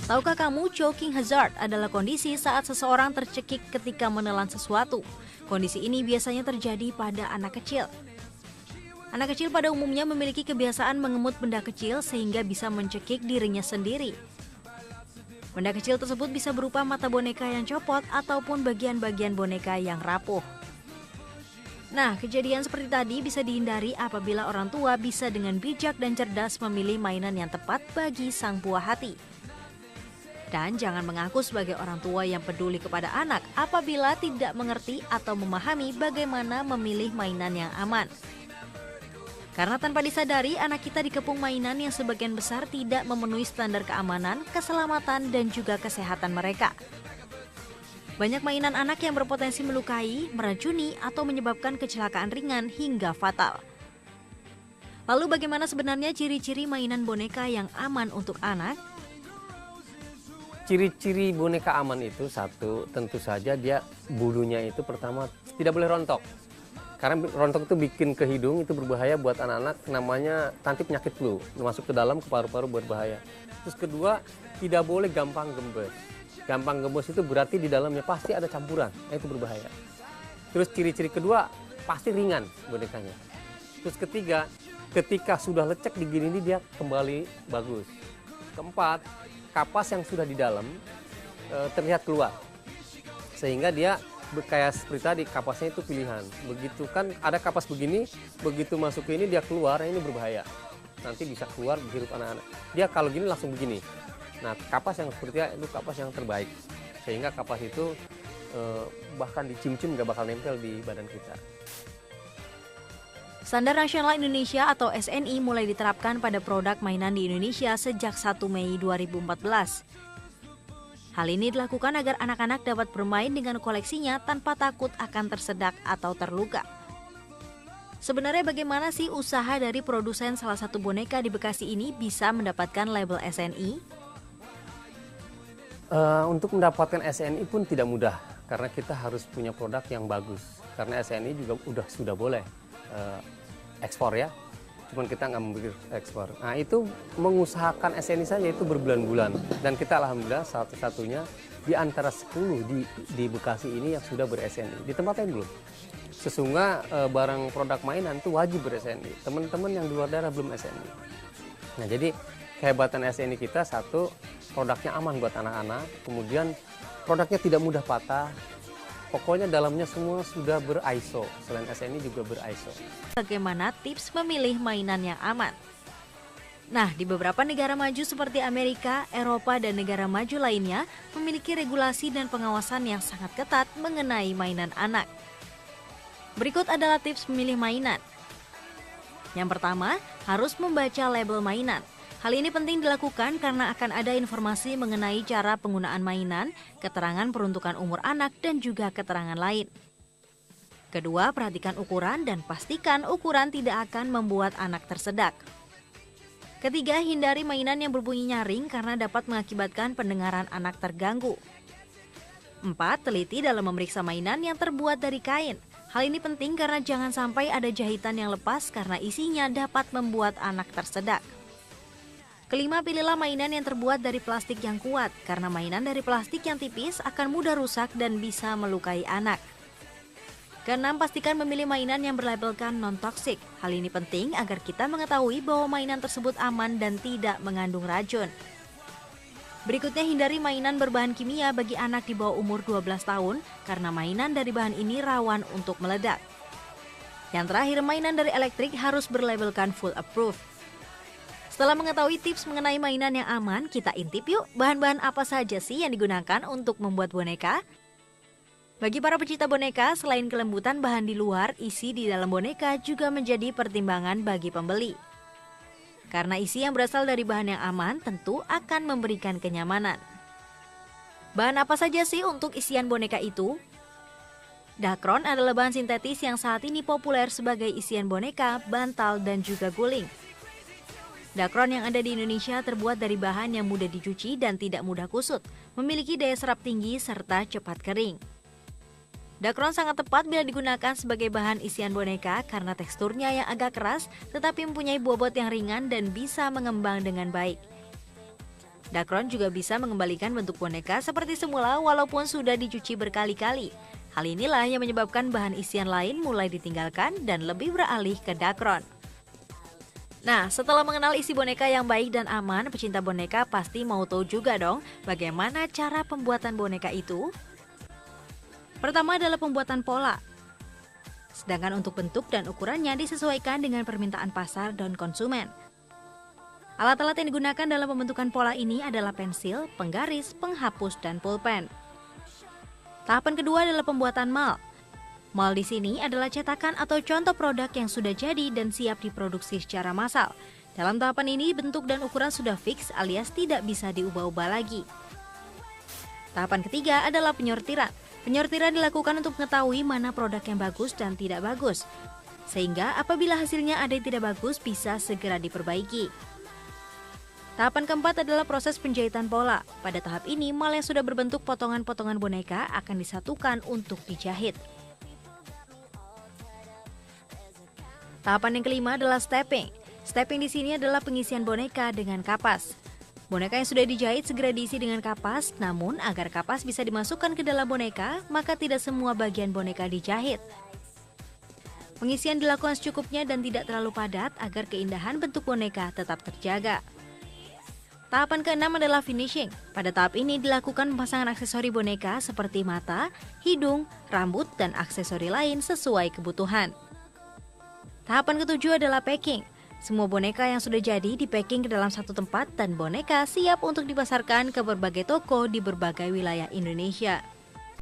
Tahukah kamu choking hazard adalah kondisi saat seseorang tercekik ketika menelan sesuatu. Kondisi ini biasanya terjadi pada anak kecil. Anak kecil pada umumnya memiliki kebiasaan mengemut benda kecil sehingga bisa mencekik dirinya sendiri. Benda kecil tersebut bisa berupa mata boneka yang copot ataupun bagian-bagian boneka yang rapuh. Nah, kejadian seperti tadi bisa dihindari apabila orang tua bisa dengan bijak dan cerdas memilih mainan yang tepat bagi sang buah hati. Dan jangan mengaku sebagai orang tua yang peduli kepada anak apabila tidak mengerti atau memahami bagaimana memilih mainan yang aman. Karena tanpa disadari, anak kita dikepung mainan yang sebagian besar tidak memenuhi standar keamanan, keselamatan, dan juga kesehatan mereka. Banyak mainan anak yang berpotensi melukai, meracuni, atau menyebabkan kecelakaan ringan hingga fatal. Lalu bagaimana sebenarnya ciri-ciri mainan boneka yang aman untuk anak? Ciri-ciri boneka aman itu satu, tentu saja dia bulunya itu pertama tidak boleh rontok. Karena rontok itu bikin ke hidung, itu berbahaya buat anak-anak, namanya nanti penyakit flu, masuk ke dalam, ke paru-paru berbahaya. Terus kedua, tidak boleh gampang gembes. Gampang gembes itu berarti di dalamnya pasti ada campuran, itu berbahaya. Terus ciri-ciri kedua, pasti ringan bonekanya. Terus ketiga, ketika sudah lecek di gini dia kembali bagus. Keempat, kapas yang sudah di dalam terlihat keluar. Sehingga dia kayak seperti tadi, kapasnya itu pilihan. Begitu kan ada kapas begini, begitu masuk ke ini dia keluar, ini berbahaya. Nanti bisa keluar dihirup anak-anak. Dia kalau gini langsung begini. Nah, kapas yang seperti itu kapas yang terbaik. Sehingga kapas itu bahkan dicium-cium nggak bakal nempel di badan kita. Standar Nasional Indonesia atau SNI mulai diterapkan pada produk mainan di Indonesia sejak 1 Mei 2014. Hal ini dilakukan agar anak-anak dapat bermain dengan koleksinya tanpa takut akan tersedak atau terluka. Sebenarnya bagaimana sih usaha dari produsen salah satu boneka di Bekasi ini bisa mendapatkan label SNI? Untuk mendapatkan SNI pun tidak mudah, karena kita harus punya produk yang bagus. Karena SNI juga sudah boleh ekspor ya. Cuman kita nggak memberi ekspor. Nah itu mengusahakan SNI saja itu berbulan-bulan. Dan kita alhamdulillah satu-satunya di antara 10 di Bekasi ini yang sudah ber-SNI. Di tempat lain belum. Sesungguhnya barang produk mainan itu wajib ber-SNI. Teman-teman yang di luar daerah belum SNI. Nah jadi kehebatan SNI kita satu, produknya aman buat anak-anak. Kemudian produknya tidak mudah patah. Pokoknya dalamnya semua sudah ber-ISO, selain SNI juga ber-ISO. Bagaimana tips memilih mainan yang aman? Nah, di beberapa negara maju seperti Amerika, Eropa, dan negara maju lainnya memiliki regulasi dan pengawasan yang sangat ketat mengenai mainan anak. Berikut adalah tips memilih mainan. Yang pertama, harus membaca label mainan. Hal ini penting dilakukan karena akan ada informasi mengenai cara penggunaan mainan, keterangan peruntukan umur anak, dan juga keterangan lain. Kedua, perhatikan ukuran dan pastikan ukuran tidak akan membuat anak tersedak. Ketiga, hindari mainan yang berbunyi nyaring karena dapat mengakibatkan pendengaran anak terganggu. 4, teliti dalam memeriksa mainan yang terbuat dari kain. Hal ini penting karena jangan sampai ada jahitan yang lepas karena isinya dapat membuat anak tersedak. Kelima, pilihlah mainan yang terbuat dari plastik yang kuat, karena mainan dari plastik yang tipis akan mudah rusak dan bisa melukai anak. Keenam, pastikan memilih mainan yang berlabelkan non-toksik. Hal ini penting agar kita mengetahui bahwa mainan tersebut aman dan tidak mengandung racun. Berikutnya, hindari mainan berbahan kimia bagi anak di bawah umur 12 tahun, karena mainan dari bahan ini rawan untuk meledak. Yang terakhir, mainan dari elektrik harus berlabelkan full approved. Setelah mengetahui tips mengenai mainan yang aman, kita intip yuk bahan-bahan apa saja sih yang digunakan untuk membuat boneka? Bagi para pecinta boneka, selain kelembutan bahan di luar, isi di dalam boneka juga menjadi pertimbangan bagi pembeli. Karena isi yang berasal dari bahan yang aman tentu akan memberikan kenyamanan. Bahan apa saja sih untuk isian boneka itu? Dakron adalah bahan sintetis yang saat ini populer sebagai isian boneka, bantal, dan juga guling. Dakron yang ada di Indonesia terbuat dari bahan yang mudah dicuci dan tidak mudah kusut, memiliki daya serap tinggi serta cepat kering. Dakron sangat tepat bila digunakan sebagai bahan isian boneka karena teksturnya yang agak keras tetapi mempunyai bobot yang ringan dan bisa mengembang dengan baik. Dakron juga bisa mengembalikan bentuk boneka seperti semula walaupun sudah dicuci berkali-kali. Hal inilah yang menyebabkan bahan isian lain mulai ditinggalkan dan lebih beralih ke Dakron. Nah, setelah mengenal isi boneka yang baik dan aman, pecinta boneka pasti mau tahu juga dong bagaimana cara pembuatan boneka itu. Pertama adalah pembuatan pola. Sedangkan untuk bentuk dan ukurannya disesuaikan dengan permintaan pasar dan konsumen. Alat-alat yang digunakan dalam pembentukan pola ini adalah pensil, penggaris, penghapus, dan pulpen. Tahapan kedua adalah pembuatan mal. Mal di sini adalah cetakan atau contoh produk yang sudah jadi dan siap diproduksi secara massal. Dalam tahapan ini, bentuk dan ukuran sudah fix alias tidak bisa diubah-ubah lagi. Tahapan ketiga adalah penyortiran. Penyortiran dilakukan untuk mengetahui mana produk yang bagus dan tidak bagus. Sehingga apabila hasilnya ada yang tidak bagus, bisa segera diperbaiki. Tahapan keempat adalah proses penjahitan pola. Pada tahap ini, mal yang sudah berbentuk potongan-potongan boneka akan disatukan untuk dijahit. Tahapan yang kelima adalah stepping. Stepping di sini adalah pengisian boneka dengan kapas. Boneka yang sudah dijahit segera diisi dengan kapas, namun agar kapas bisa dimasukkan ke dalam boneka, maka tidak semua bagian boneka dijahit. Pengisian dilakukan secukupnya dan tidak terlalu padat agar keindahan bentuk boneka tetap terjaga. Tahapan keenam adalah finishing. Pada tahap ini dilakukan pemasangan aksesori boneka seperti mata, hidung, rambut, dan aksesori lain sesuai kebutuhan. Tahapan ketujuh adalah packing. Semua boneka yang sudah jadi dipacking ke dalam satu tempat dan boneka siap untuk dipasarkan ke berbagai toko di berbagai wilayah Indonesia.